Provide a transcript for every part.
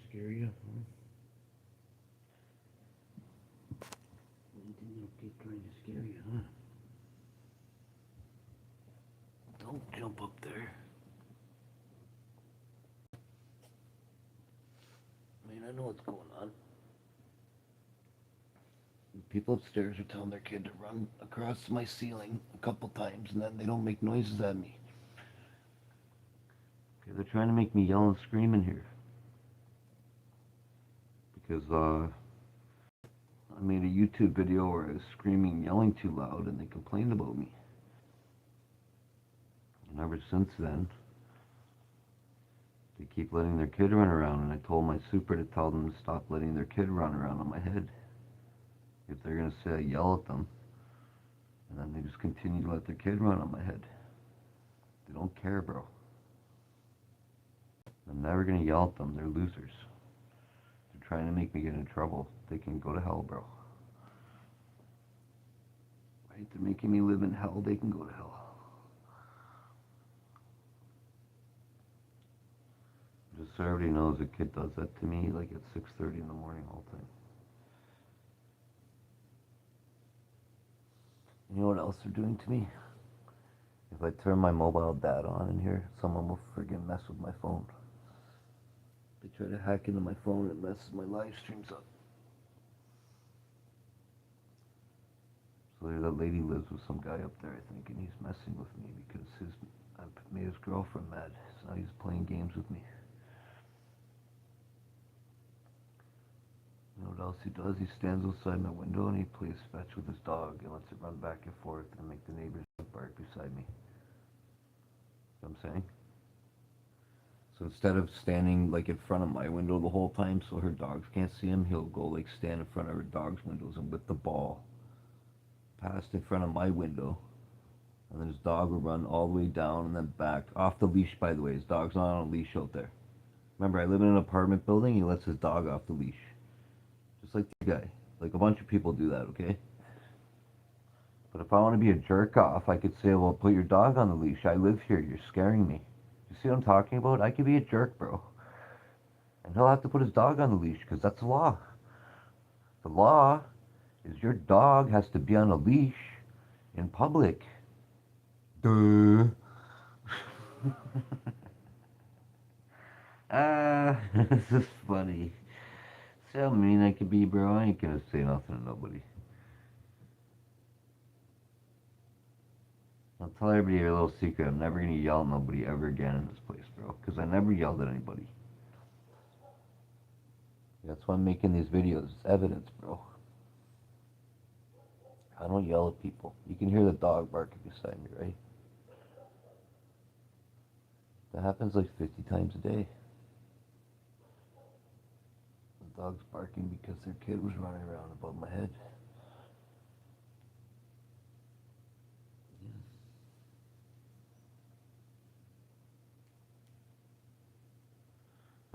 Scare you? Huh? Anything that'll keep trying to scare you, huh? Don't jump up there. I mean, I know what's going on. People upstairs are telling their kid to run across my ceiling a couple times, and then they don't make noises at me. Okay, they're trying to make me yell and scream in here because I made a YouTube video where I was screaming and yelling too loud, and they complained about me. And ever since then, they keep letting their kid run around, and I told my super to tell them to stop letting their kid run around on my head. If they're gonna say I yell at them, and then they just continue to let their kid run on my head. They don't care, bro. I'm never gonna yell at them. They're losers. They're trying to make me get in trouble. They can go to hell, bro. Right? They're making me live in hell. They can go to hell. Just so everybody knows, a kid does that to me like at 6:30 in the morning all the time. You know what else they're doing to me? If I turn my mobile data on in here, someone will friggin' mess with my phone. They try to hack into my phone and messes my live streams up. So that lady lives with some guy up there, I think, and he's messing with me because I made his girlfriend mad. So now he's playing games with me. You know what else he does? He stands outside my window and he plays fetch with his dog and lets it run back and forth and make the neighbors bark beside me. You know what I'm saying? So instead of standing like in front of my window the whole time so her dogs can't see him, he'll go like stand in front of her dog's windows and whip the ball past in front of my window. And then his dog will run all the way down and then back. Off the leash, by the way. His dog's not on a leash out there. Remember, I live in an apartment building. He lets his dog off the leash. Just like the guy. Like a bunch of people do that, okay? But if I want to be a jerk off, I could say, well, put your dog on the leash. I live here. You're scaring me. You see what I'm talking about? I could be a jerk, bro. And he'll have to put his dog on the leash because that's the law. The law is your dog has to be on a leash in public. Duh. This is funny. See how mean I could be, bro? I ain't gonna say nothing to nobody. I'll tell everybody a little secret. I'm never gonna yell at nobody ever again in this place, bro. Because I never yelled at anybody. That's why I'm making these videos. It's evidence, bro. I don't yell at people. You can hear the dog barking beside me, right? That happens like 50 times a day. The dog's barking because their kid was running around above my head.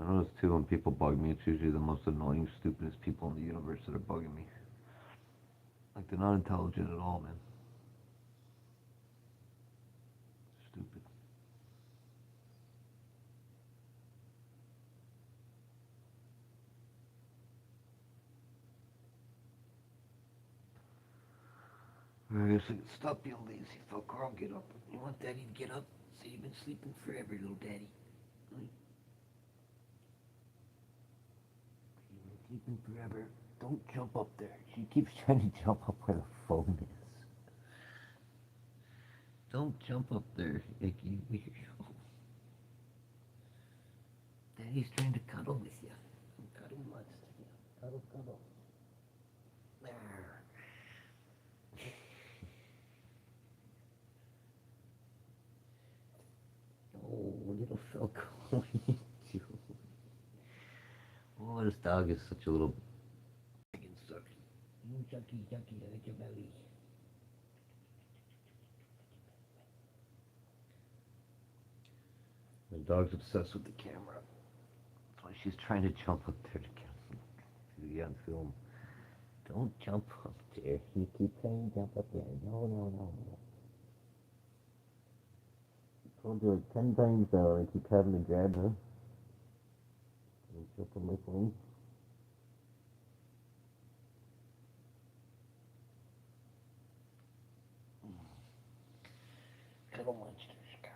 I notice too when people bug me, it's usually the most annoying, stupidest people in the universe that are bugging me. Like they're not intelligent at all, man. Stupid. I guess I can stop being lazy, fucker. I'll get up. You want daddy to get up? Say you've been sleeping forever, little daddy. Right? You've been sleeping forever. Don't jump up there. She keeps trying to jump up where the phone is. Don't jump up there, Icky. Weirdo. Daddy's trying to cuddle with you. Cuddle wants to. Cuddle, cuddle. There. Oh, little Falco, what are you doing? Oh, this dog is such a little friggin' sucky. You sucky, sucky, I like your belly. The dog's obsessed with the camera. That's why she's trying to jump up there to get on film. Don't jump up there. You keep trying to jump up there. No, no, no, no. I told you like 10 times now, I keep having to grab her. Up on my phone. Little monsters, God.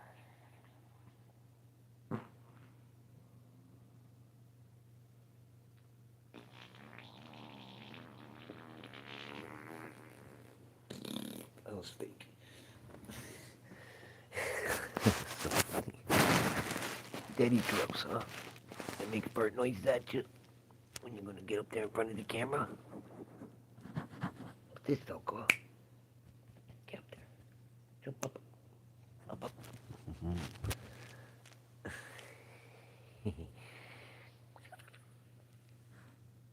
That was fake. So funny. Daddy drugs, huh? They make fart noises at you when you're gonna get up there in front of the camera. What's this, Velcro? Get up there. Jump up. Up, up.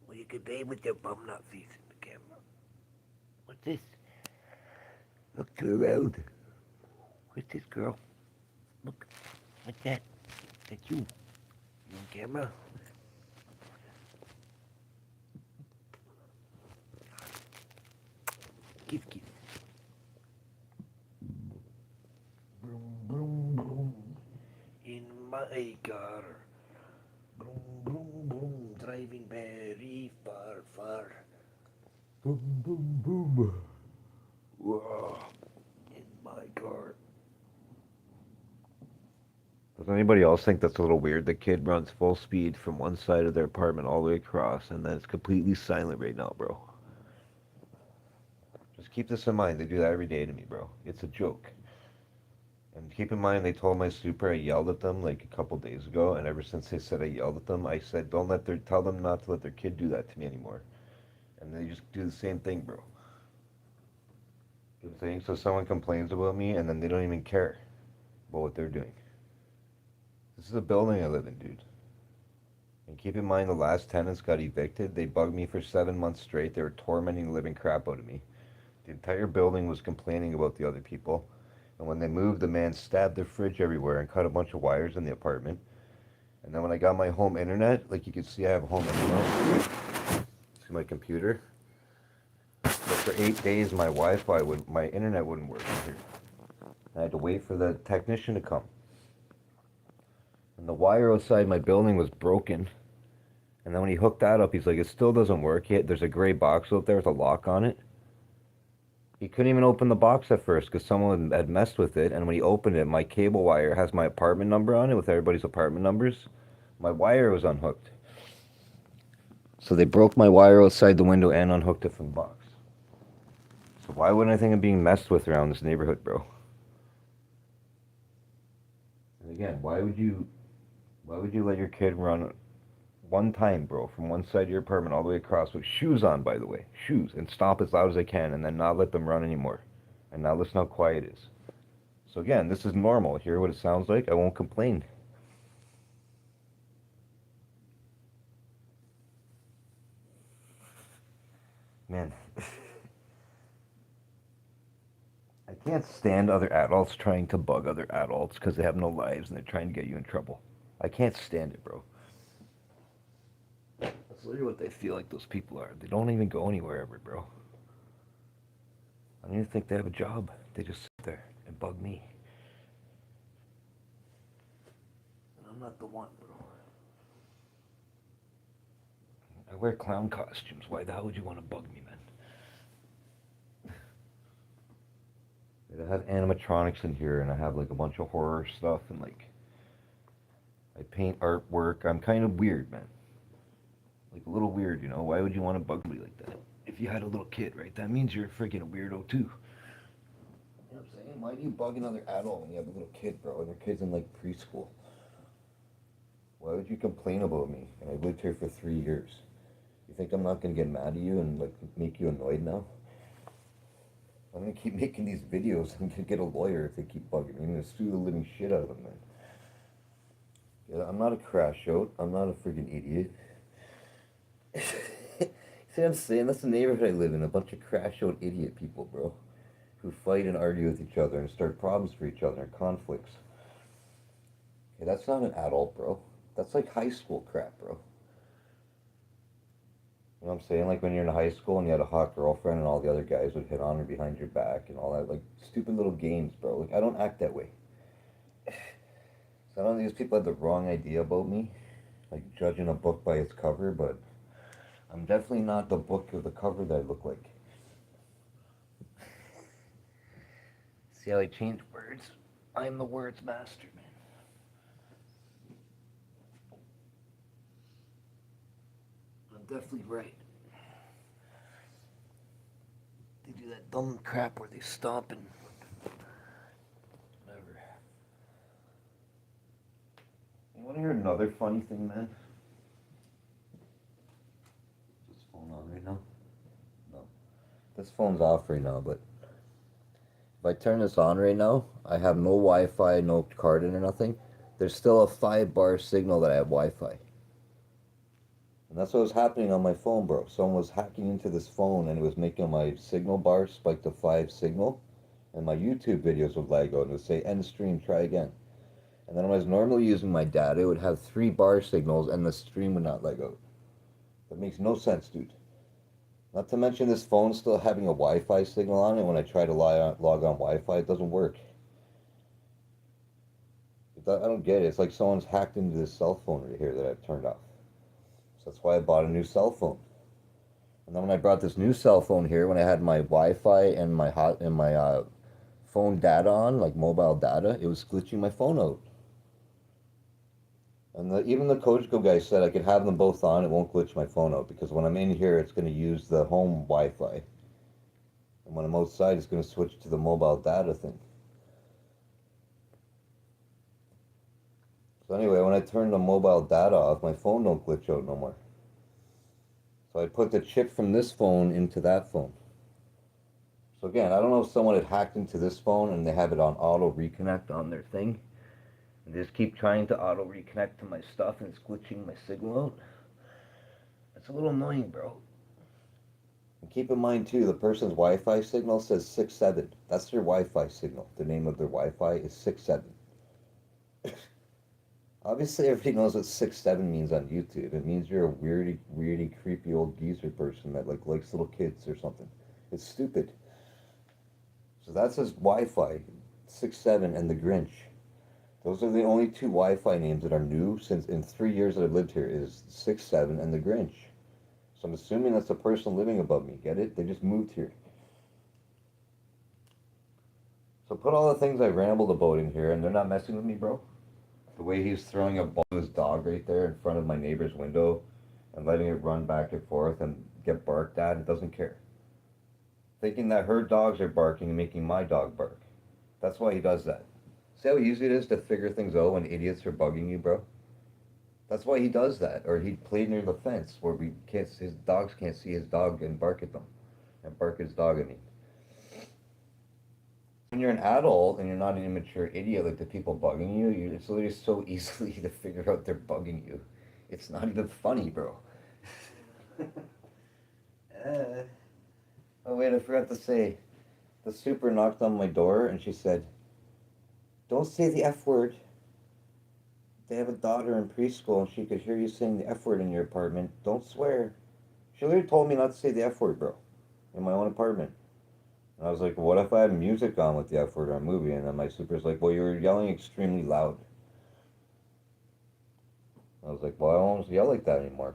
Well, you could bathe with your bum not facing the camera. What's this? Look to around. What's this, girl? Look. What's that? That's you. You on camera? Kiss, kiss. Boom, boom, boom. In my car. Boom, boom, boom. Driving very far, far. Boom, boom, boom. Whoa. In my car. Does anybody else think that's a little weird? The kid runs full speed from one side of their apartment all the way across, and then it's completely silent right now, bro. Just keep this in mind. They do that every day to me, bro. It's a joke. And keep in mind, they told my super I yelled at them like a couple days ago, and ever since they said I yelled at them, I said tell them not to let their kid do that to me anymore. And they just do the same thing, bro. You know what I'm saying? So someone complains about me, and then they don't even care about what they're doing. This is a building I live in, dude. And keep in mind, the last tenants got evicted. They bugged me for 7 months straight. They were tormenting the living crap out of me. The entire building was complaining about the other people. And when they moved, the man stabbed their fridge everywhere and cut a bunch of wires in the apartment. And then when I got my home internet, like you can see, I have home internet to my computer. But for 8 days, my internet wouldn't work in here. I had to wait for the technician to come. And the wire outside my building was broken. And then when he hooked that up, he's like, it still doesn't work yet. There's a gray box out there with a lock on it. He couldn't even open the box at first because someone had messed with it. And when he opened it, my cable wire has my apartment number on it with everybody's apartment numbers. My wire was unhooked. So they broke my wire outside the window and unhooked it from the box. So why wouldn't I think I'm being messed with around this neighborhood, bro? And again, why would you let your kid run one time, bro, from one side of your apartment all the way across with shoes on, by the way, shoes, and stomp as loud as I can, and then not let them run anymore, and now listen how quiet it is. So again, this is normal. Hear what it sounds like? I won't complain. Man, I can't stand other adults trying to bug other adults because they have no lives and they're trying to get you in trouble. I can't stand it, bro. That's literally what they feel like those people are. They don't even go anywhere ever, bro. I don't even think they have a job. They just sit there and bug me. And I'm not the one, bro. I wear clown costumes. Why the hell would you want to bug me, man? I have animatronics in here, and I have like a bunch of horror stuff, and like I paint artwork. I'm kind of weird, man. Like a little weird, you know? Why would you want to bug me like that? If you had a little kid, right? That means you're freaking a weirdo too. You know what I'm saying? Why do you bug another adult when you have a little kid, bro? And your kid's in like preschool. Why would you complain about me? And I've lived here for 3 years. You think I'm not gonna get mad at you and like make you annoyed now? I'm gonna keep making these videos. I'm gonna get a lawyer if they keep bugging me. I'm gonna sue the living shit out of them, man. Yeah, I'm not a crash out. I'm not a freaking idiot. See what I'm saying? That's the neighborhood I live in. A bunch of crash out idiot people, bro. Who fight and argue with each other and start problems for each other and conflicts. Okay, that's not an adult, bro. That's like high school crap, bro. You know what I'm saying? Like when you're in high school and you had a hot girlfriend and all the other guys would hit on her behind your back and all that. Like stupid little games, bro. Like I don't act that way. So I don't think these people have the wrong idea about me. like judging a book by its cover, but I'm definitely not the book or the cover that I look like. See how I change words? I'm the words master, man. I'm definitely right. They do that dumb crap where they stop and whatever. You want to hear another funny thing, man? Is this phone on right now? No. This phone's off right now, but if I turn this on right now, I have no Wi-Fi, no card in or nothing. There's still a 5 bar signal that I have Wi-Fi. And that's what was happening on my phone, bro. Someone was hacking into this phone and it was making my signal bar spike to 5 signal. And my YouTube videos would lag out and it would say end stream, try again. And then when I was normally using my data, it would have 3 bar signals and the stream would not lag out. That makes no sense, dude. Not to mention this phone still having a Wi-Fi signal on it. When I try to log on Wi-Fi, it doesn't work. I don't get it. It's like someone's hacked into this cell phone right here that I've turned off. So that's why I bought a new cell phone. And then when I brought this new cell phone here, when I had my Wi-Fi and my phone data on, like mobile data, it was glitching my phone out. And even the Coachco guy said I could have them both on. It won't glitch my phone out because when I'm in here, it's going to use the home Wi-Fi. And when I'm outside, it's going to switch to the mobile data thing. So anyway, when I turn the mobile data off, my phone don't glitch out no more. So I put the chip from this phone into that phone. So again, I don't know if someone had hacked into this phone and they have it on auto reconnect on their thing. And they just keep trying to auto reconnect to my stuff and it's glitching my signal out. It's a little annoying, bro. And keep in mind too, the person's Wi-Fi signal says 6.7. That's their Wi-Fi signal. The name of their Wi-Fi is 6.7. Obviously, everybody knows what 6'7" means on YouTube. It means you're a weirdy, creepy old geezer person that like likes little kids or something. It's stupid. So that's his Wi-Fi, 6'7" and the Grinch. Those are the only two Wi-Fi names that are new since in 3 years that I've lived here. Is 6'7" and the Grinch. So I'm assuming that's the person living above me. Get it? They just moved here. So put all the things I rambled about in here, and they're not messing with me, bro. The way he's throwing a ball to his dog right there in front of my neighbor's window and letting it run back and forth and get barked at, it doesn't care. Thinking that her dogs are barking and making my dog bark. That's why he does that. See how easy it is to figure things out when idiots are bugging you, bro? That's why he does that. Or he played near the fence where his dogs can't see his dog and bark at them. And bark his dog at me. When you're an adult and you're not an immature idiot like the people bugging you, it's literally so easily to figure out they're bugging you. It's not even funny, bro. Oh wait, I forgot to say. The super knocked on my door and she said, "Don't say the F word. They have a daughter in preschool and she could hear you saying the F word in your apartment. Don't swear." She literally told me not to say the F word, bro, in my own apartment. And I was like, what if I had music on with the F word or a movie? And then my super's like, well, you were yelling extremely loud. I was like, well, I won't yell like that anymore.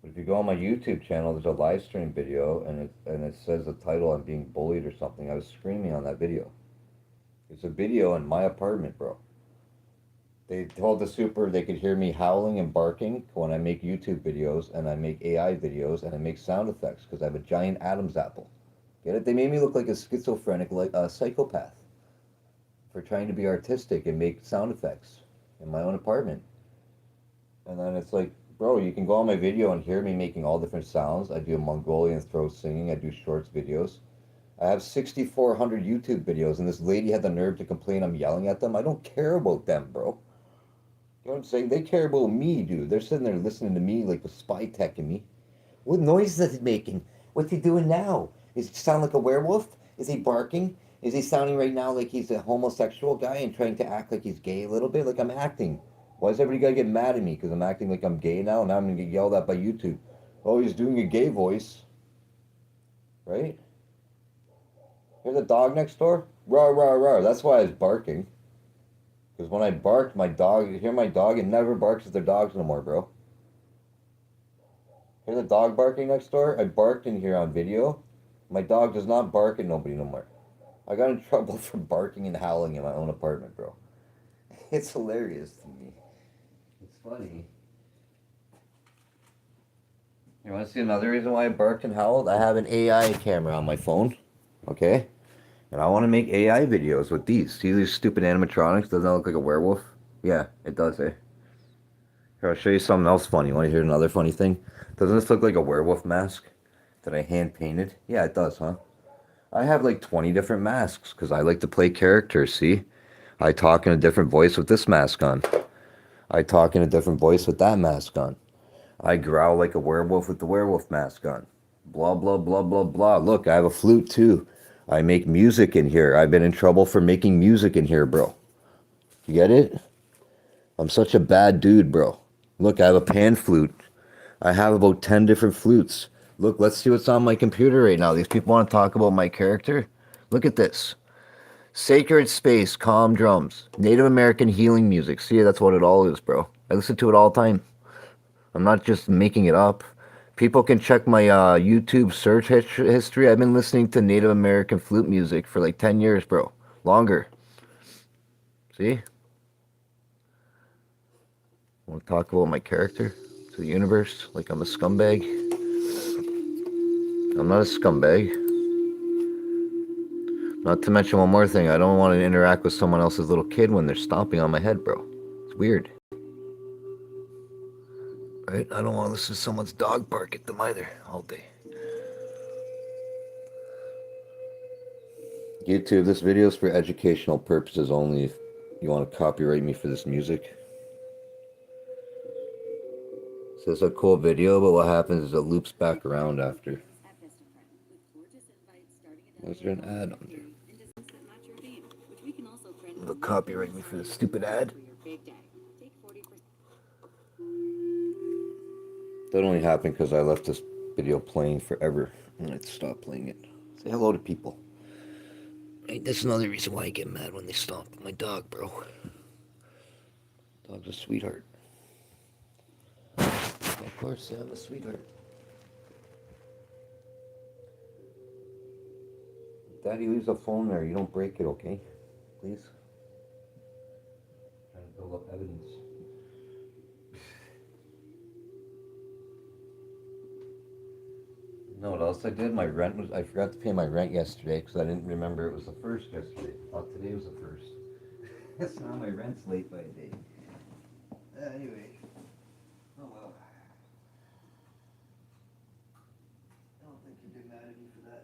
But if you go on my YouTube channel, there's a live stream video, and it says the title, I'm being bullied or something. I was screaming on that video. It's a video in my apartment, bro. They told the super they could hear me howling and barking when I make YouTube videos, and I make AI videos, and I make sound effects, because I have a giant Adam's apple. Get it? They made me look like a schizophrenic, like a psychopath for trying to be artistic and make sound effects in my own apartment. And then it's like, bro, you can go on my video and hear me making all different sounds. I do a Mongolian throat singing. I do shorts videos. I have 6,400 YouTube videos, and this lady had the nerve to complain I'm yelling at them. I don't care about them, bro. You know what I'm saying? They care about me, dude. They're sitting there listening to me like the spy teching me. What noise is he making? What's he doing now? Does he sound like a werewolf? Is he barking? Is he sounding right now like he's a homosexual guy and trying to act like he's gay a little bit? Like I'm acting. Why is everybody gotta get mad at me because I'm acting like I'm gay now? Now I'm gonna get yelled at by YouTube. Oh, he's doing a gay voice. Right? Hear the dog next door? Rawr, rawr, rawr. That's why I was barking. Because when I bark, my dog, you hear my dog, it never barks at their dogs no more, bro. Hear the dog barking next door? I barked in here on video. My dog does not bark at nobody no more. I got in trouble for barking and howling in my own apartment, bro. It's hilarious to me. It's funny. You want to see another reason why I barked and howled? I have an AI camera on my phone, okay? And I want to make AI videos with these. See these stupid animatronics? Doesn't that look like a werewolf? Yeah, it does, eh? Here, I'll show you something else funny. Want to hear another funny thing? Doesn't this look like a werewolf mask that I hand painted? Yeah, it does, huh? I have like 20 different masks because I like to play characters, see? I talk in a different voice with this mask on. I talk in a different voice with that mask on. I growl like a werewolf with the werewolf mask on. Blah, blah, blah, blah, blah. Look, I have a flute too. I make music in here. I've been in trouble for making music in here, bro. You get it? I'm such a bad dude, bro. Look, I have a pan flute. I have about 10 different flutes. Look, let's see what's on my computer right now. These people want to talk about my character. Look at this. Sacred Space, Calm Drums, Native American Healing Music. See, that's what it all is, bro. I listen to it all the time. I'm not just making it up. People can check my YouTube search history. I've been listening to Native American flute music for like 10 years, bro. Longer. See? I want to talk about my character to the universe like I'm a scumbag. I'm not a scumbag. Not to mention one more thing. I don't want to interact with someone else's little kid when they're stomping on my head, bro. It's weird. Right? I don't want to listen to someone's dog bark at them either all day. YouTube, this video is for educational purposes only. If you want to copyright me for this music. So it's a cool video, but what happens is it loops back around after. Was there an ad on there? They'll copyright me for this stupid ad. That only happened because I left this video playing forever and I'd stop playing it. Say hello to people. Right, that's another reason why I get mad when they stomp my dog, bro. Dog's a sweetheart. Of course, I'm a sweetheart. Daddy leaves the phone there. You don't break it, okay? Please. Trying to build up evidence. You know what else I did? My rent was. I forgot to pay my rent yesterday because I didn't remember it was the first yesterday. I thought today was the first. So now my rent's late by a day. Anyway. Oh well. I don't think you'd be mad at me for that.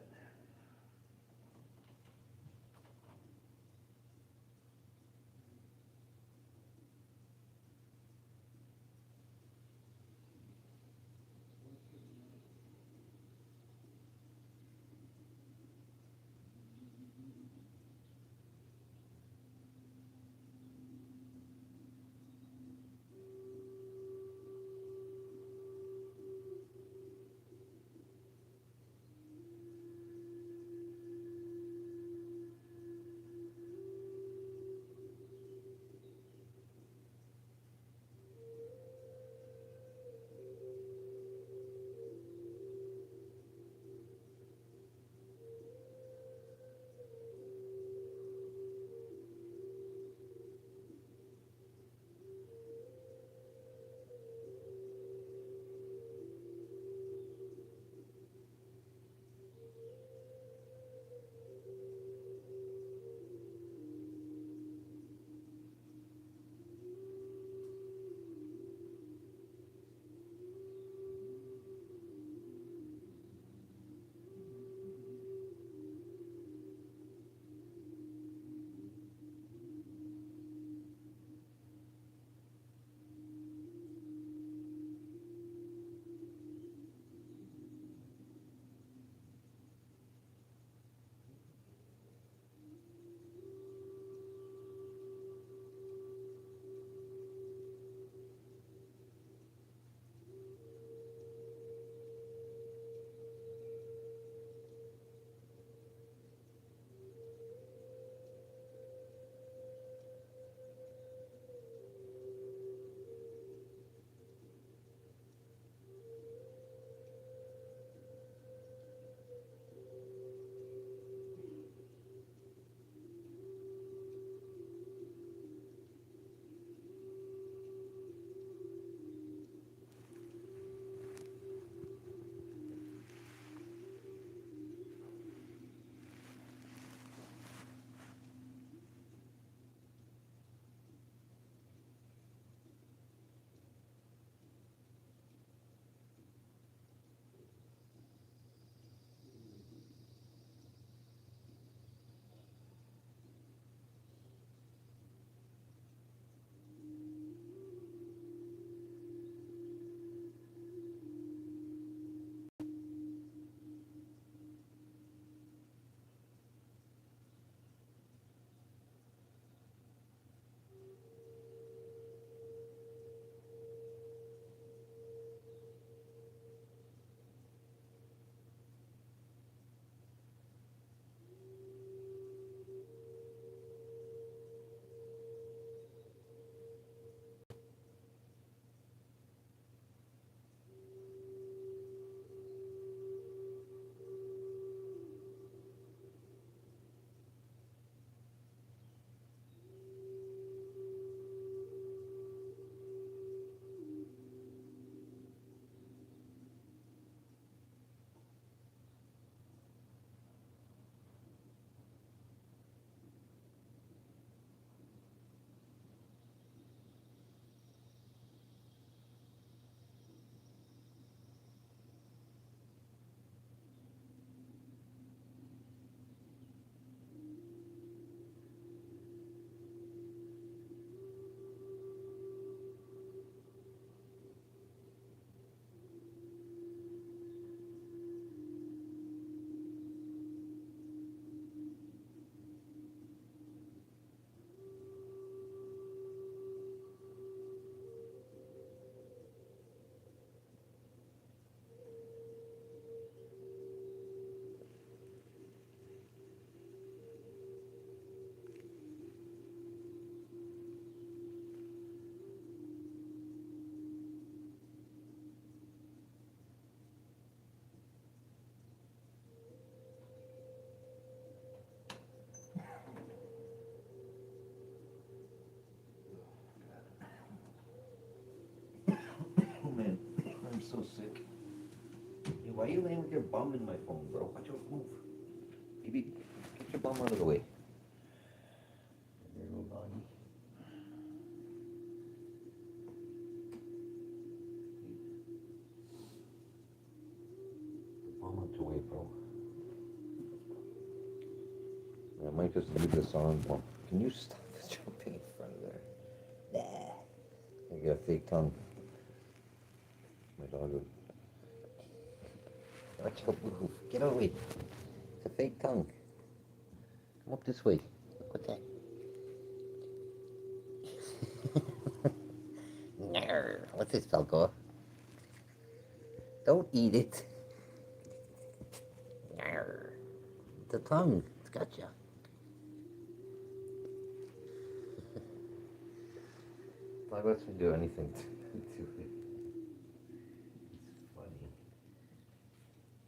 man. I'm so sick. Hey, why are you laying with your bum in my phone, bro? Watch out, move. Baby, get your bum out of the way. There you go, doggy. Bum out the way, bro. I might just leave this on. Well, can you stop jumping in front of there? Nah. I got a fake tongue. My dog would. Watch out, move. Get out of the way. It's a fake tongue. Come up this way. Look what that. What's this, Falco? Don't eat it. It's a tongue. It's gotcha. Dog lets me do anything to it. It's funny.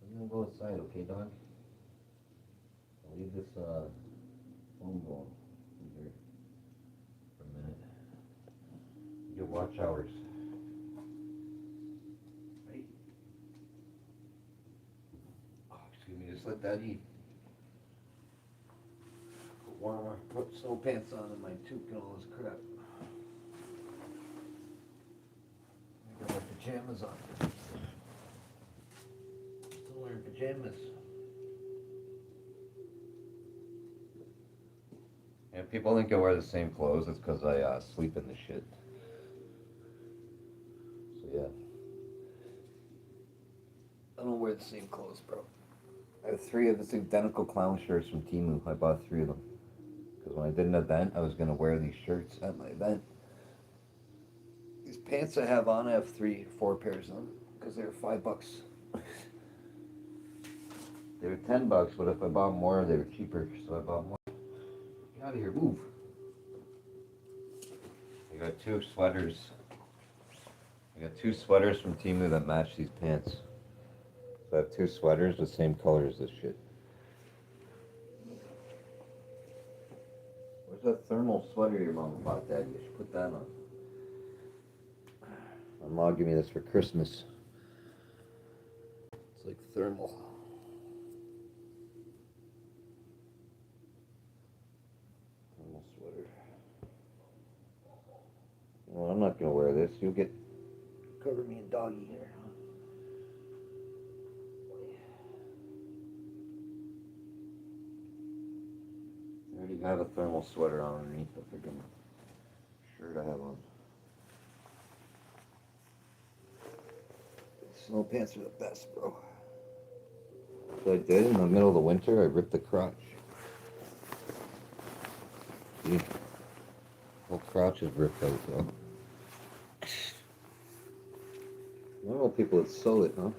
I'm gonna go outside, okay, dog? I'll leave this phone going here for a minute. Your watch hours. Right? Oh, excuse me, just let that eat. Put warmer, put snow pants on in my toque and all this crap. I got my pajamas on. Still wearing pajamas. Yeah, people think I wear the same clothes. It's because I sleep in the shit. So yeah, I don't wear the same clothes, bro. I have 3 of this identical clown shirts from Temu. I bought 3 of them because when I did an event, I was gonna wear these shirts at my event. These pants I have on, I have 3, 4 pairs of them because they were $5. They were $10, but if I bought more, they were cheaper, so I bought more. Get out of here, move. I got 2 sweaters. I got 2 sweaters from Temu that match these pants. So I have 2 sweaters the same color as this shit. Where's that thermal sweater your mom bought, Dad? You should put that on. My mom gave me this for Christmas. It's like thermal. Thermal sweater. Well, I'm not gonna wear this. You'll get cover me in doggy hair. I already have a thermal sweater on underneath the freaking shirt I have on. Snow pants are the best, bro. So I did in the middle of the winter, I ripped the crotch. See? The whole crotch is ripped out, bro. I don't know people that sew it, huh?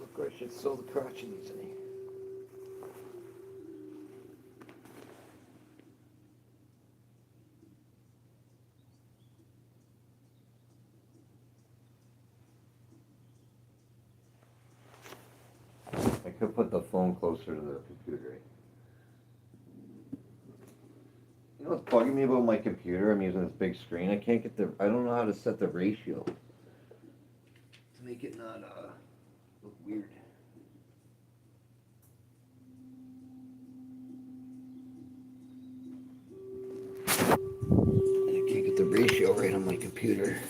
Look, I should sew the crotch in these things. I could put the phone closer to the computer. You know what's bugging me about my computer? I'm using this big screen. I can't get I don't know how to set the ratio to make it not look weird. I can't get the ratio right on my computer.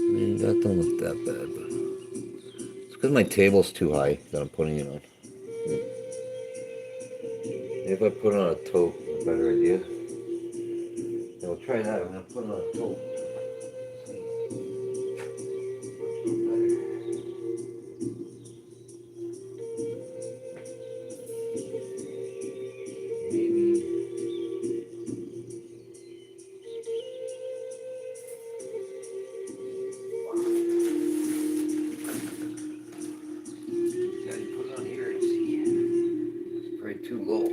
Man, that don't look that bad, but it's because my table's too high that I'm putting it on. If I put it on a tote, a better idea. Yeah, we'll try that. I'm gonna put it on a tote. Too low.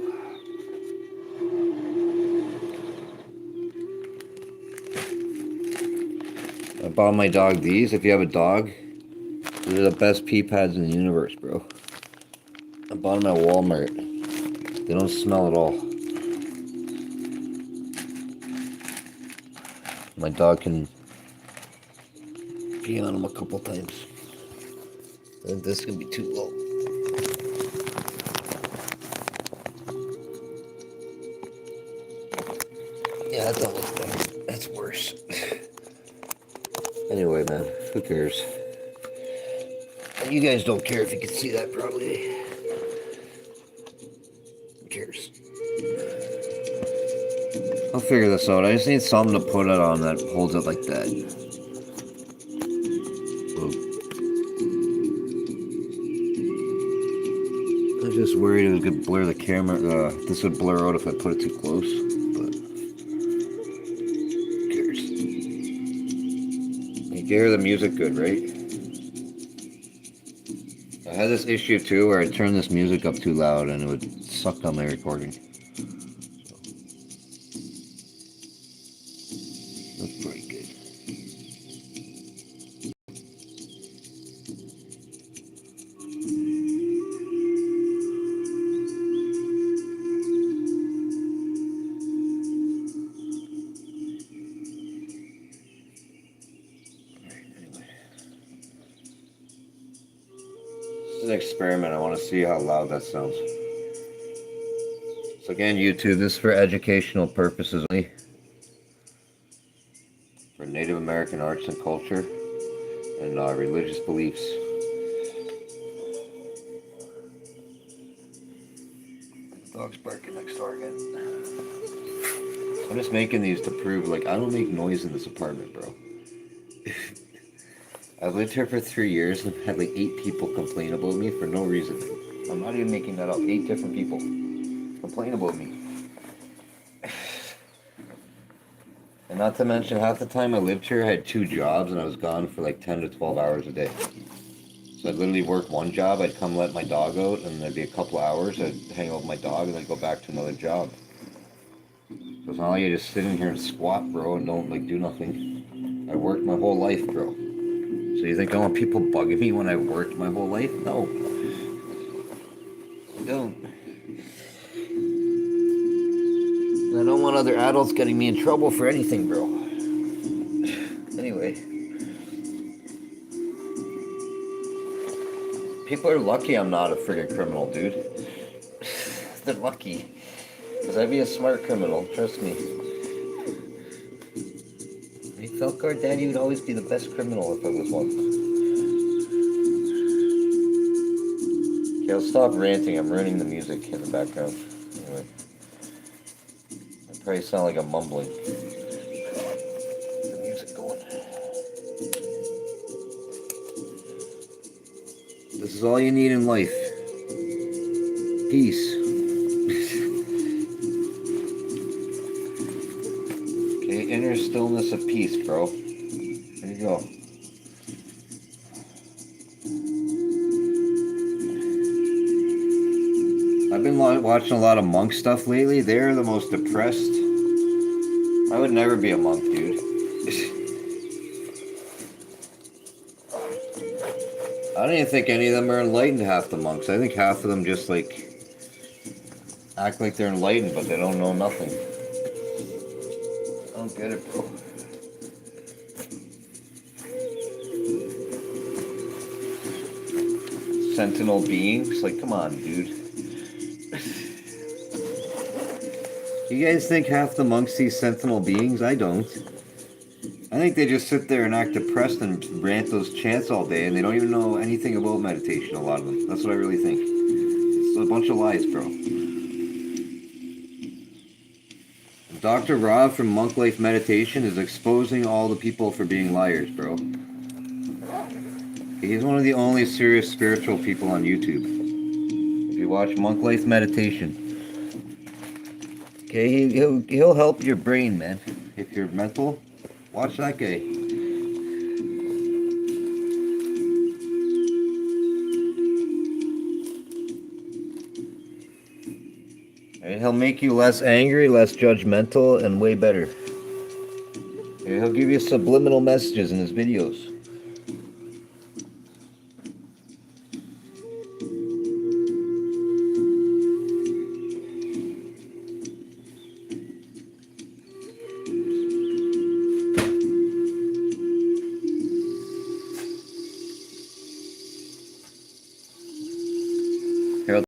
I bought my dog these. If you have a dog, these are the best pee pads in the universe, bro. I bought them at Walmart. They don't smell at all. My dog can pee on them a couple times. I think this is gonna be too low. Yeah, that don't look bad. That's worse. Anyway, man, who cares? And you guys don't care if you can see that, probably. Who cares? I'll figure this out. I just need something to put it on that holds it like that. I was just worried it was going to blur the camera. This would blur out if I put it too close. But who cares? You can hear the music good, right? I had this issue too where I turned this music up too loud and it would suck on my recording. That's pretty good. An experiment. I want to see how loud that sounds. So again, YouTube, this is for educational purposes only. For Native American arts and culture and religious beliefs. The dog's barking next door again. I'm just making these to prove, like, I don't make noise in this apartment, bro. I've lived here for 3 years and I've had like 8 people complain about me for no reason. I'm not even making that up. 8 different people complain about me. And not to mention, half the time I lived here, I had 2 jobs and I was gone for like 10 to 12 hours a day. So I'd literally work one job, I'd come let my dog out, and there'd be a couple hours, I'd hang out with my dog, and then go back to another job. So it's not like you just sit in here and squat, bro, and don't like do nothing. I worked my whole life, bro. So you think I want people bugging me when I worked my whole life? No. I don't. I don't want other adults getting me in trouble for anything, bro. Anyway. People are lucky I'm not a friggin' criminal, dude. They're lucky. Because I'd be a smart criminal, trust me. Hey, Felkar, Daddy would always be the best criminal if I was one. Okay, I'll stop ranting. I'm ruining the music in the background. Anyway. I probably sound like I'm mumbling. The music going. This is all you need in life. Peace. Okay, inner stillness of peace, bro. There you go. I've been watching a lot of monk stuff lately. They're the most depressed. I would never be a monk, dude. I don't even think any of them are enlightened, half the monks. I think half of them just like act like they're enlightened, but they don't know nothing. I don't get it, bro. Sentinel beings? Like, come on, dude. You guys think half the monks see sentinel beings? I don't. I think they just sit there and act depressed and rant those chants all day, and they don't even know anything about meditation, a lot of them. That's what I really think. It's a bunch of lies, bro. Dr. Rob from Monk Life Meditation is exposing all the people for being liars, bro. He's one of the only serious spiritual people on YouTube. If you watch Monk Life Meditation. Okay, he'll help your brain, man. If you're mental, watch that guy. Right, he'll make you less angry, less judgmental, and way better. Okay, he'll give you subliminal messages in his videos.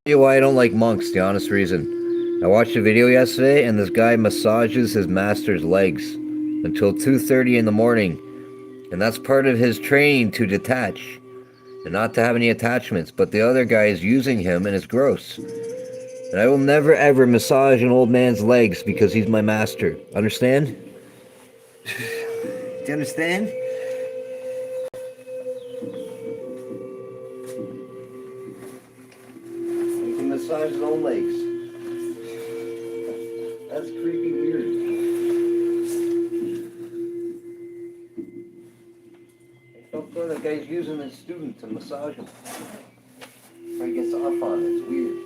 You why I don't like monks, the honest reason. I watched a video yesterday and this guy massages his master's legs until 2:30 in the morning. And that's part of his training to detach and not to have any attachments. But the other guy is using him and it's gross. And I will never ever massage an old man's legs because he's my master. Understand? Do you understand? He can massage his own legs. That's creepy weird. Sometimes the guy's using his student to massage him. Or he gets off on it. It's weird.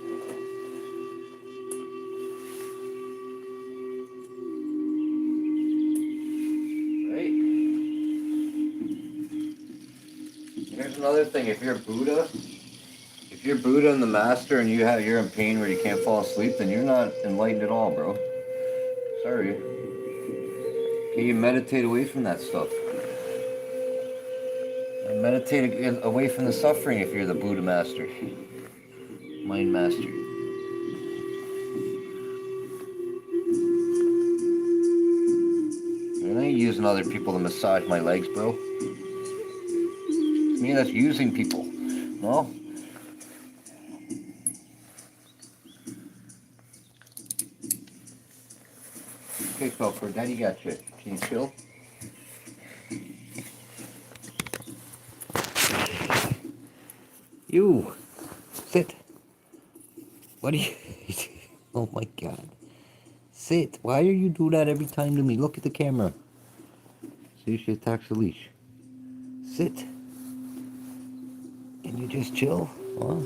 Right? Here's another thing. If you're Buddha and the master and you're in pain where you can't fall asleep, then you're not enlightened at all, bro. Sorry. Can you meditate away from that stuff? And meditate away from the suffering if you're the Buddha master. Mind master. I ain't using other people to massage my legs, bro. To me, that's using people. No? Okay, Felper, Daddy got you. Can you chill? You! Sit! What are you... Oh my god. Sit! Why do you do that every time to me? Look at the camera. See, she attacks the leash. Sit! Can you just chill? Huh?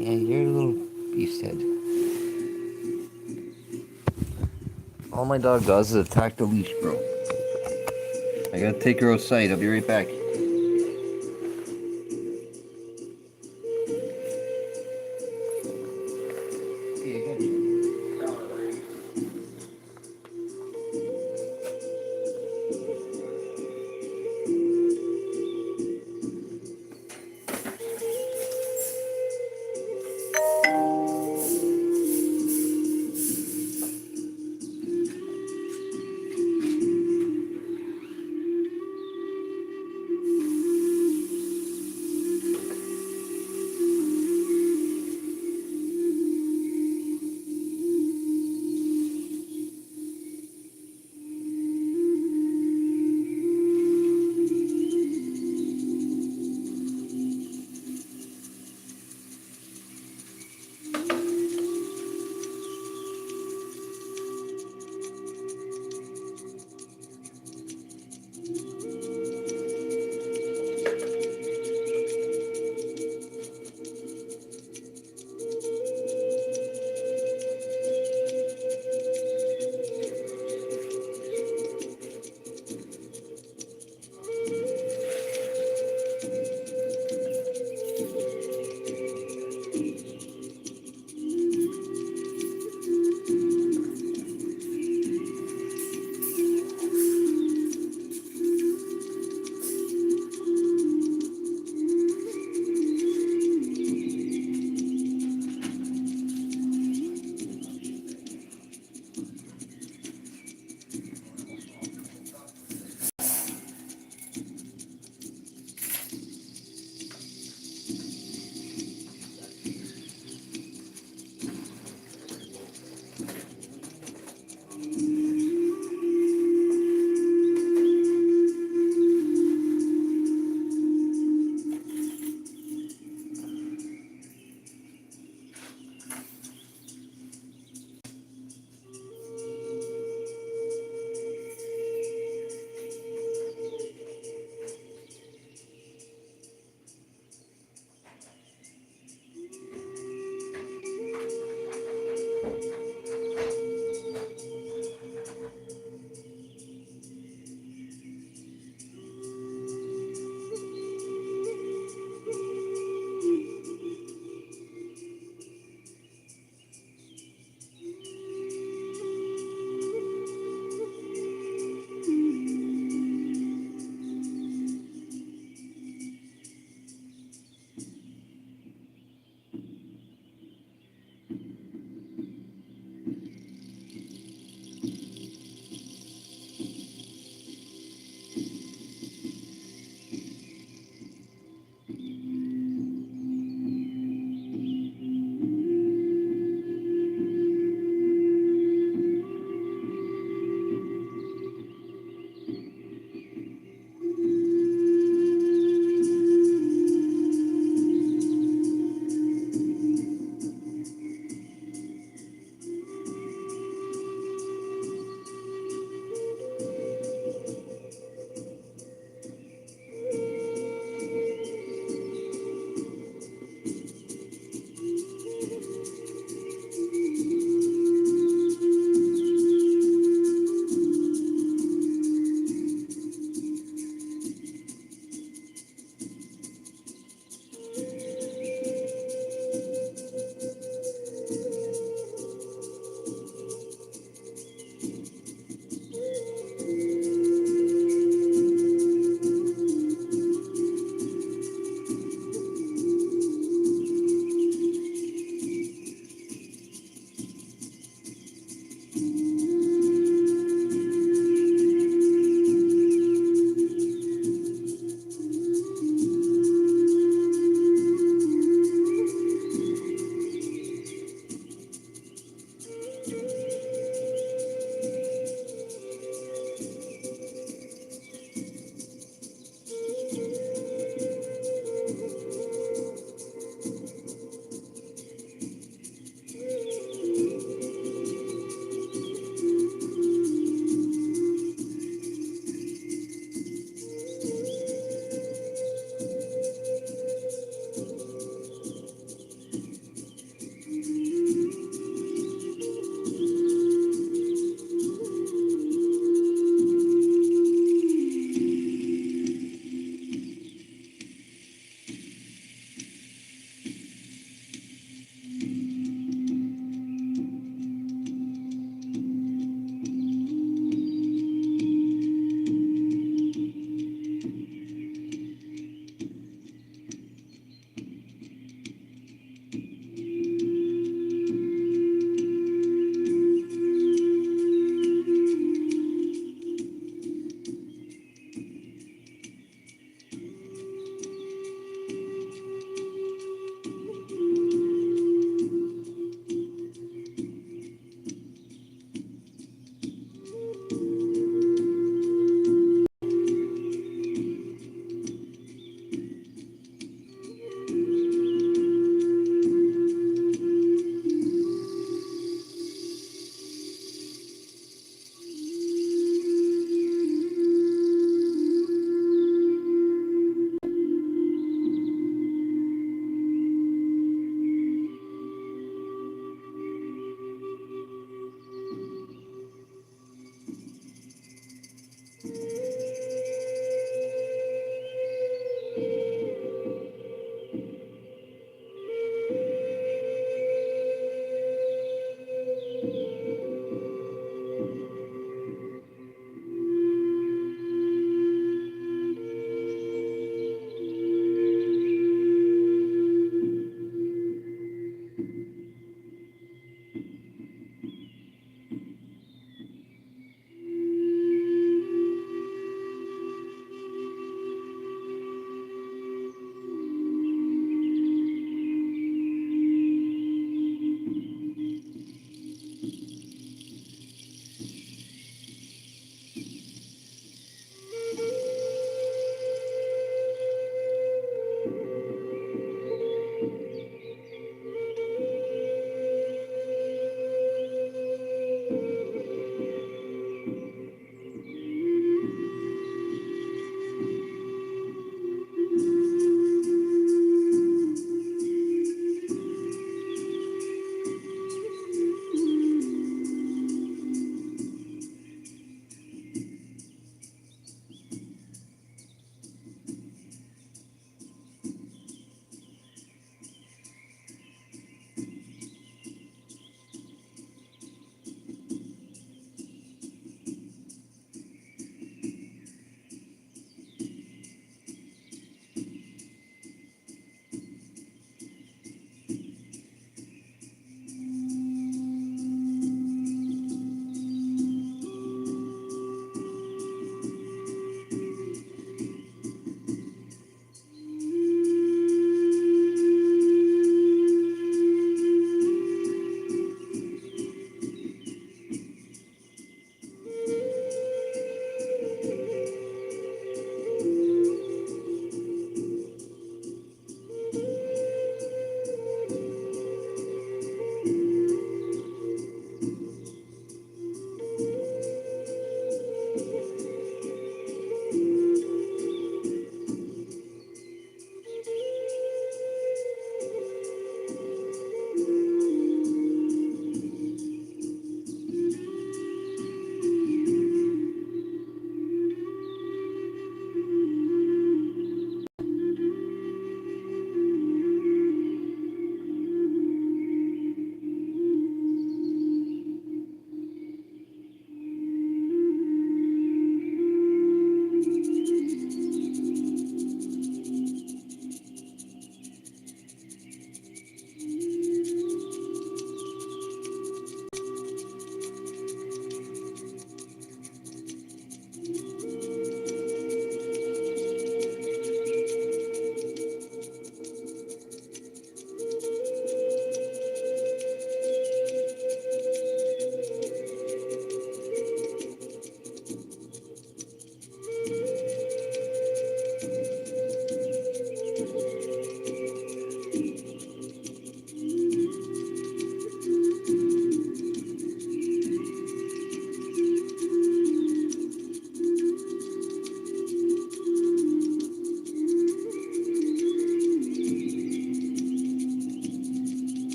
Yeah, you're a little beast head. All my dog does is attack the leash, bro. I gotta take her outside. I'll be right back.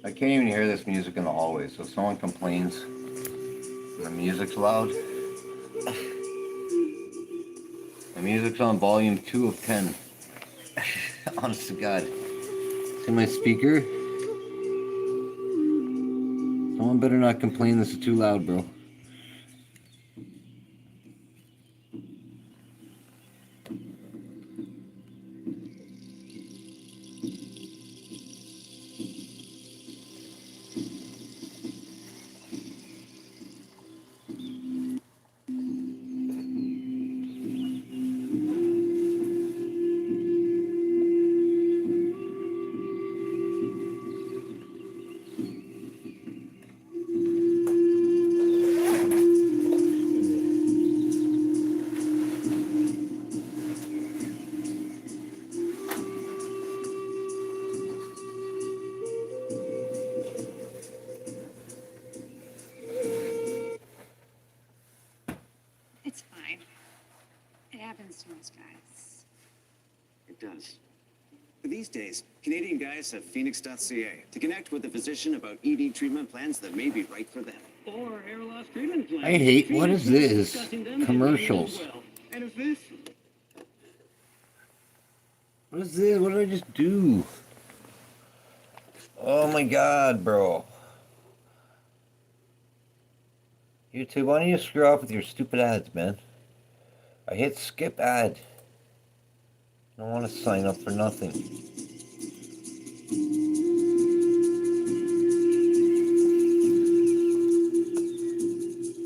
I can't even hear this music in the hallway, so if someone complains and the music's loud, the music's on volume 2 of 10. Honest to God. See my speaker? Someone better not complain this is too loud, bro. It's fine. It happens to most guys. It does. These days, Canadian guys have Phoenix.ca to connect with a physician about ED treatment plans that may be right for them. Or hair loss treatment plans. I hate, what is this? Commercials. And if this? What is this? What did I just do? Oh my God, bro. YouTube, why don't you screw off with your stupid ads, man? I hit skip ad. I don't want to sign up for nothing.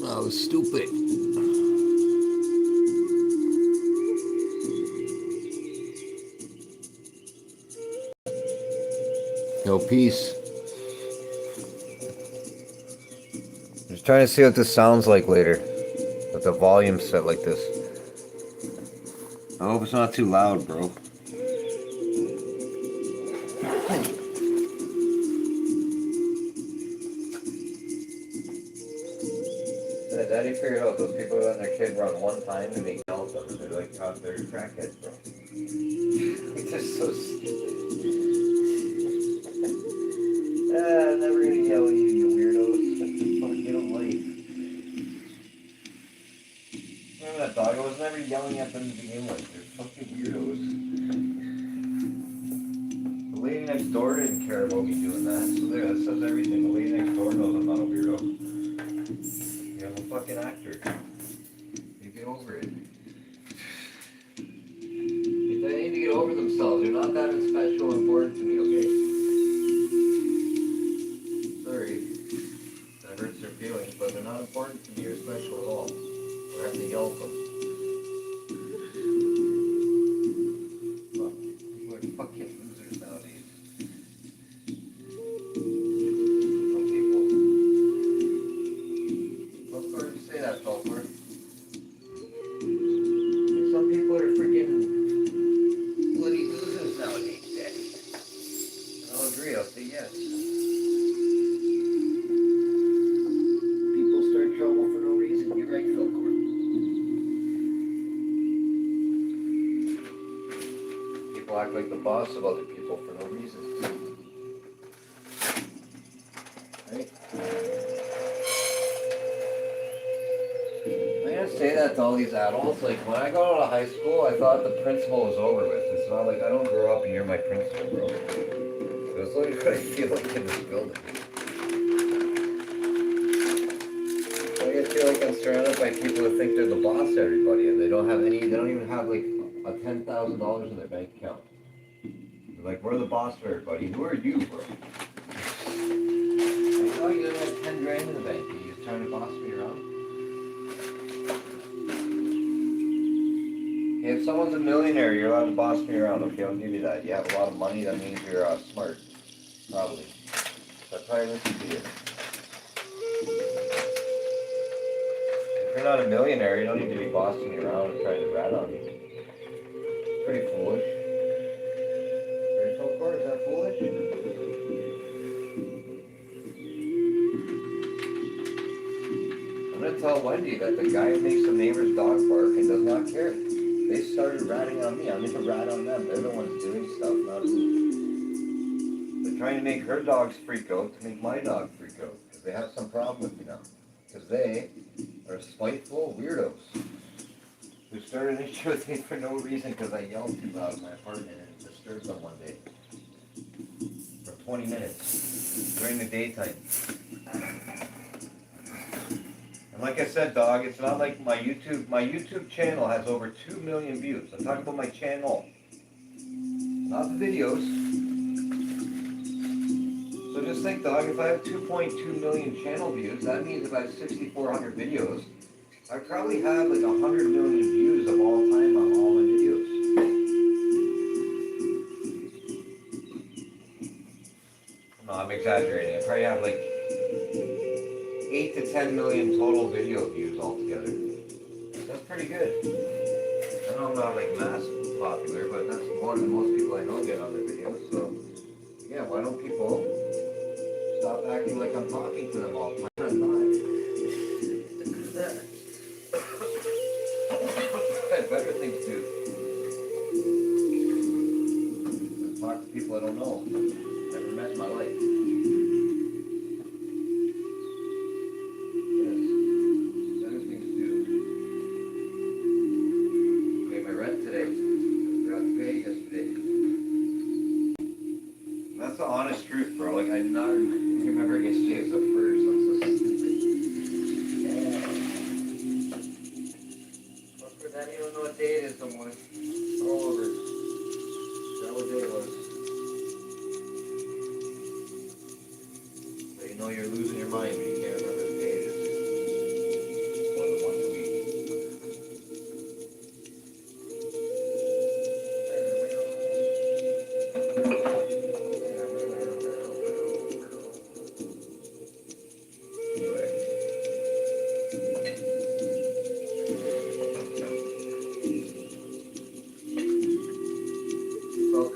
That was stupid. No peace. Just trying to see what this sounds like later. With the volume set like this. I hope it's not too loud, bro. Daddy figured out those people letting their kid run one time and they yell at them and they're like, oh, they're crackheads, bro. It's just so stupid. I'm never gonna yell at you, you weirdos. That's the fuck you don't like. Remember that dog? I was never yelling at them to begin with. They're fucking weirdos. The lady next door didn't care about me doing that, so there, that says everything. The lady next door knows I'm not a weirdo. I'm a fucking actor. You get over it. They need to get over themselves. They're not that special and important to me, okay? Sorry. That hurts their feelings, but they're not important to me or special at all. I have to yell at them. Fuck. People are fucking losers nowadays. Some people. What sort of say that, Sulfur? Some people are freaking bloody losers nowadays, Daddy. I'll agree, I'll say yes. People start trouble for no reason. You're right, Sulfur. People act like the boss of other people for no reason. Right? I say that to all these adults. Like, when I got out of high school, I thought the principal was over with. It's not like I don't grow up and you're my principal, bro. It's like what I feel like in this building. Like, I feel like I'm surrounded by people who think they're the boss of everybody, and they don't even have like a $10,000 in their bank account. They're like, we're the boss of everybody. Who are you, bro? Like, oh, you don't have 10 grand in the bank. Are you just trying to boss me around? If someone's a millionaire, you're allowed to boss me around. Okay, I'll give you that. You have a lot of money, that means you're smart. Probably. That's how I listen to you. If you're not a millionaire, you don't need to be bossing me around and trying to rat on me. Pretty foolish. Very so far, is that foolish? I'm gonna tell Wendy that the guy who makes the neighbor's dog bark and does not care. They started ratting on me. I'm going to rat on them. They're the ones doing stuff, not me. They're trying to make her dogs freak out to make my dog freak out. Because they have some problem with me now. Because they are spiteful weirdos who started an issue with me for no reason because I yelled too loud in my apartment and it disturbed them one day. For 20 minutes during the daytime. And like I said, dog, it's not like my YouTube channel has over 2 million views. I'm talking about my channel, not the videos. So just think, dog, if I have 2.2 million channel views, that means if I have 6,400 videos, I probably have like 100 million views of all time on all my videos. No, I'm exaggerating. I probably have like 8 to 10 million total video views altogether. That's pretty good. I know I'm not like mass popular, but that's more than most people I know get on their videos. So yeah, why don't people stop acting like I'm talking to them all the time? I'm not. I have better things to do. Talk to people I don't know. Never met in my life. That's the honest truth, bro. Like, I not remember yesterday was the first. I'm so stupid. Yeah. Fuck for that, you don't know what day it is no more. It's all over. That what day it was. But you know you're losing your mind when you can't remember the day it is. More than once a week.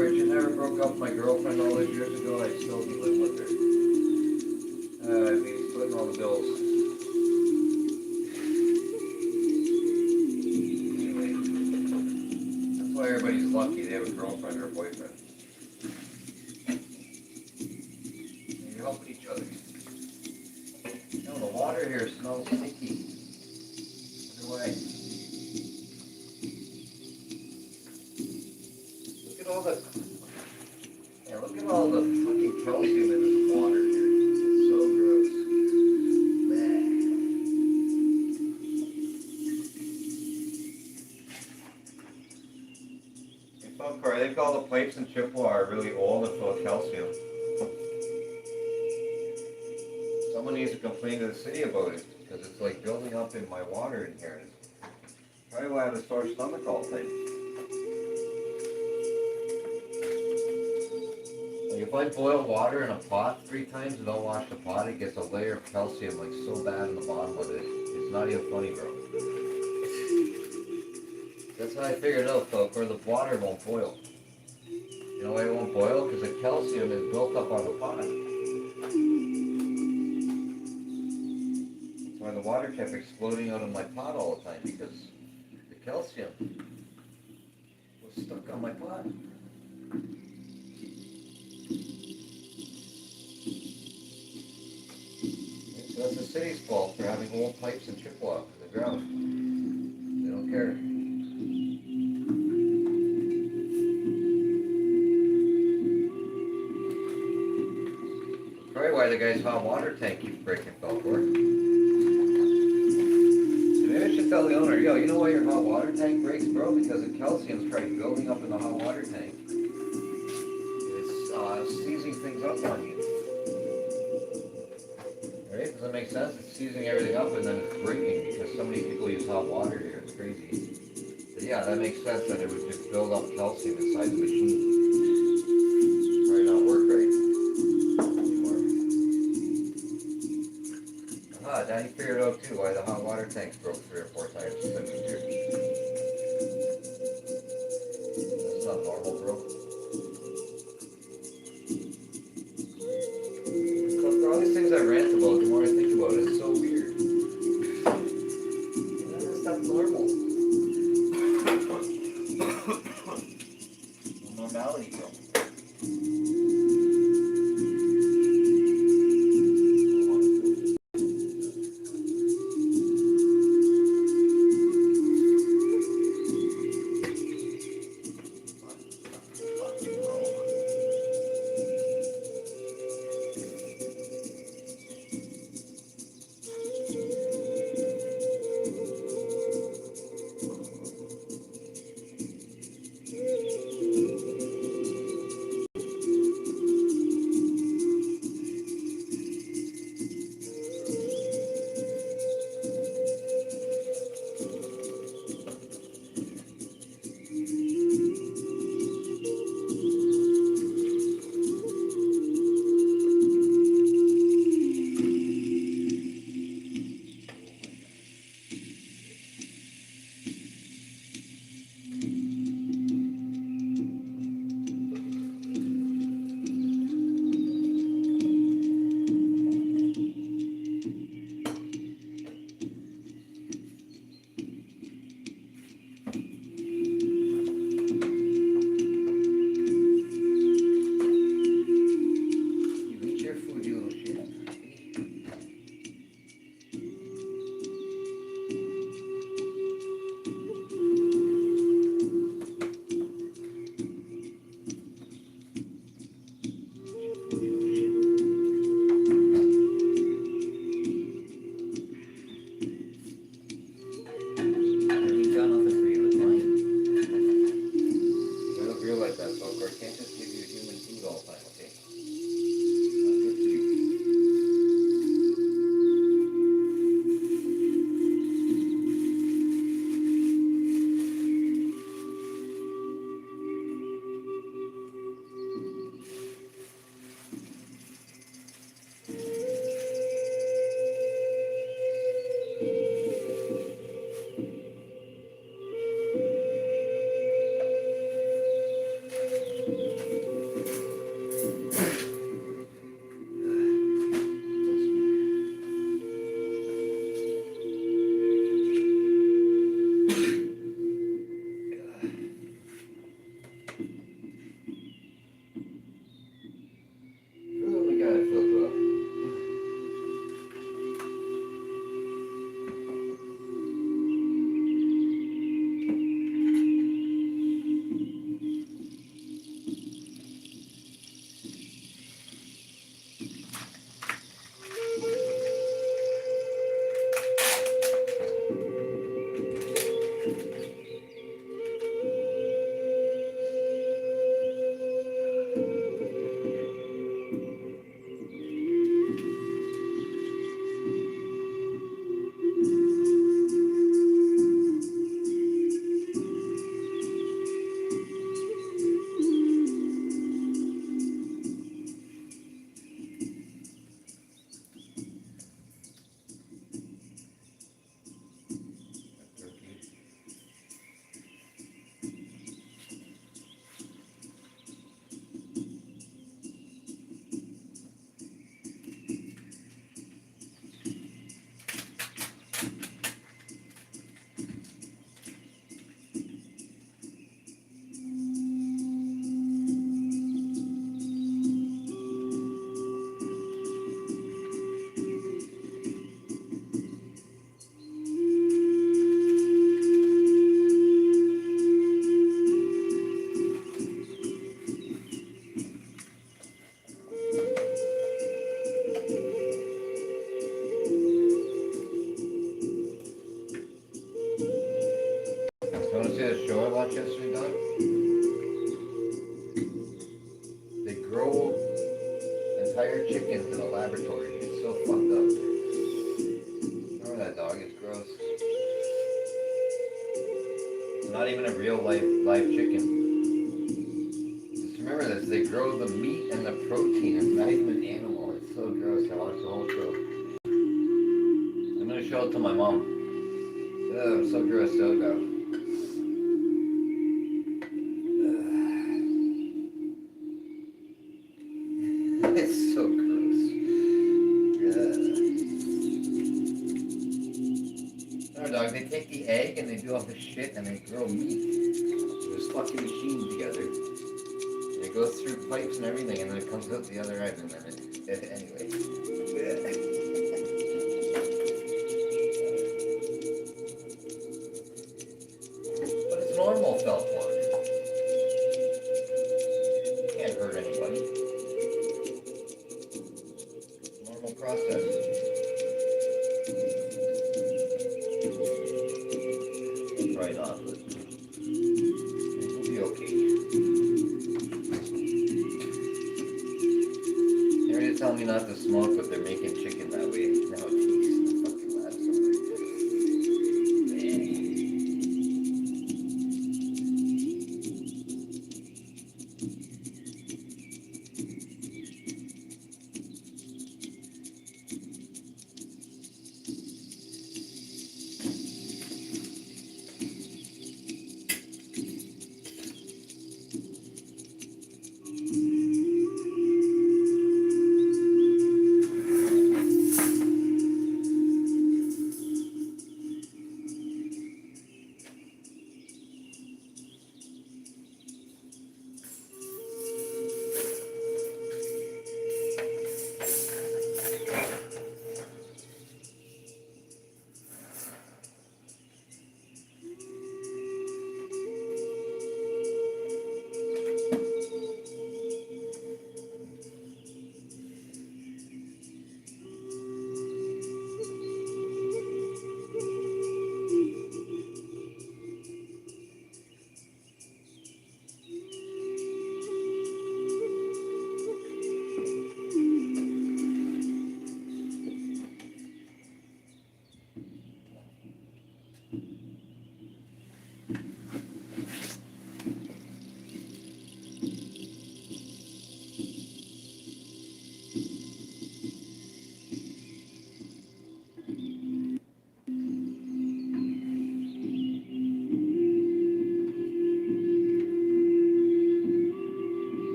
You never broke up with my girlfriend all those years ago, I'd still be living with her. I'd be splitting all the bills. Anyway, that's why everybody's lucky they have a girlfriend or a boyfriend. And you're helping each other. You know, the water here smells sticky. Either way. Look at all the fucking calcium in this water here. It's so gross. Bleh. In Falkar, I think all the pipes in Chippewa are really old and full of calcium. Someone needs to complain to the city about it, because it's like building up in my water in here. It's probably why I have a sore stomach all the time. If I boil water in a pot 3 times and don't wash the pot, it gets a layer of calcium like so bad in the bottom of it. It's not even funny, bro. That's how I figured out, though, or the water won't boil. You know why it won't boil? Because the calcium is built up on the pot. That's why the water kept exploding out of my pot all the time, because the calcium was stuck on my pot. That's the city's fault for having old pipes in Chippewa for the ground. They don't care. That's probably why the guy's hot water tank keeps breaking, Falkor. Maybe I should tell the owner, yo, you know why your hot water tank breaks, bro? Because the calcium's probably building up in the hot water tank. It's seizing things up on you. Right? Does that make sense? It's seizing everything up and then it's breaking because so many people use hot water here. It's crazy. But yeah, that makes sense that it would just build up calcium inside the machine. Probably not work right anymore. Aha, Daddy figured out too why the hot water tanks broke 3 or 4 times since I moved here. That's not normal, bro. All these things I rant about, the more I think about it, it's so weird. That's not normal. No normality, bro. watch yesterday, Doc? They grow entire chickens in a laboratory. It's so fucked up. Remember that, dog? It's gross. It's not even a real live chicken. Just remember this. They grow the meat and the protein. It's not even an animal. It's so gross. I watched the whole show. I'm gonna show it to my mom. Ugh, I'm so grossed out now. It's so gross. No, dog, they take the egg and they do all this shit and they grow meat. There's fucking machines together. And it goes through pipes and everything and then it comes out the other end and then anyway. But it's normal felt work. Can't hurt anybody. Normal process. Right off. We'll be okay. They're gonna tell me not to smoke, but they're making chicken that way. Now it tastes in the fucking lab somewhere.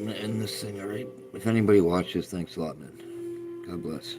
I'm gonna end this thing, alright? If anybody watches, thanks a lot, man. God bless.